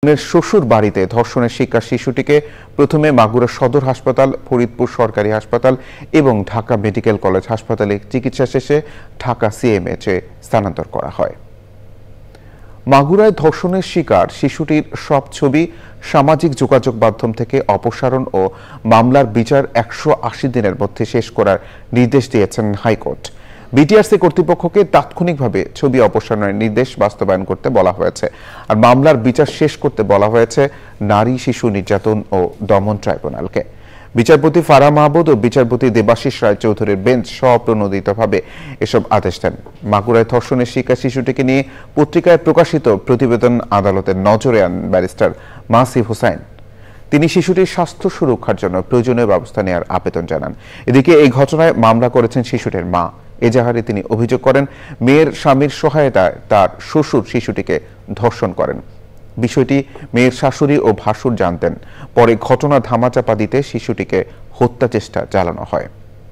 শ্বশুর বাড়িতে ধর্ষণের শিকার শিশুটিকে প্রথমে মাগুরা সদর হাসপাতাল, ফরিদপুর সরকারি হাসপাতাল এবং ঢাকা মেডিকেল কলেজ হাসপাতালে চিকিৎসা শেষে ঢাকা সিএমএইচে স্থানান্তর করা হয়। মাগুরায় ধর্ষণের শিকার শিশুটির সব ছবি সামাজিক যোগাযোগ মাধ্যম থেকে অপসারণ ও মামলার বিচার 180 দিনের মধ্যে শেষ করার নির্দেশ দিয়েছেন হাইকোর্ট। বিটিআরসি কর্তৃপক্ষকে তাৎক্ষণিকভাবে ছবি অপসারণের নির্দেশ বাস্তবায়ন করতে বলা হয়েছে, আর মামলার বিচার শেষ করতে বলা হয়েছে নারী শিশু নির্যাতন ও দমন ট্রাইব্যুনালকে। বিচারপতি ফারাহ মাহমুদ ও বিচারপতি দেবাশিস রায়চৌধুরীর বেঞ্চ স্বপ্রণোদিতভাবে এসব আদেশ দেন। মাগুরায় ধর্ষণের শিকার শিশুটিকে নিয়ে পত্রিকায় প্রকাশিত প্রতিবেদন আদালতের নজরে আনেন ব্যারিস্টার মাসিফ হোসাইন। তিনি শিশুটির স্বাস্থ্য সুরক্ষার জন্য প্রয়োজনীয় ব্যবস্থা নেওয়ার আবেদন জানান। এদিকে এই ঘটনায় মামলা করেছেন শিশুটির মা। এজাহারে তিনি অভিযোগ করেন, মেয়ের স্বামীর সহায়তায় তার শ্বশুর শিশুটিকে ধর্ষণ করেন। বিষয়টি মেয়ের শাশুড়ি ও ভাসুর জানতেন। পরে ঘটনা ধামাচাপা দিতে শিশুটিকে হত্যা চেষ্টা চালানো হয়।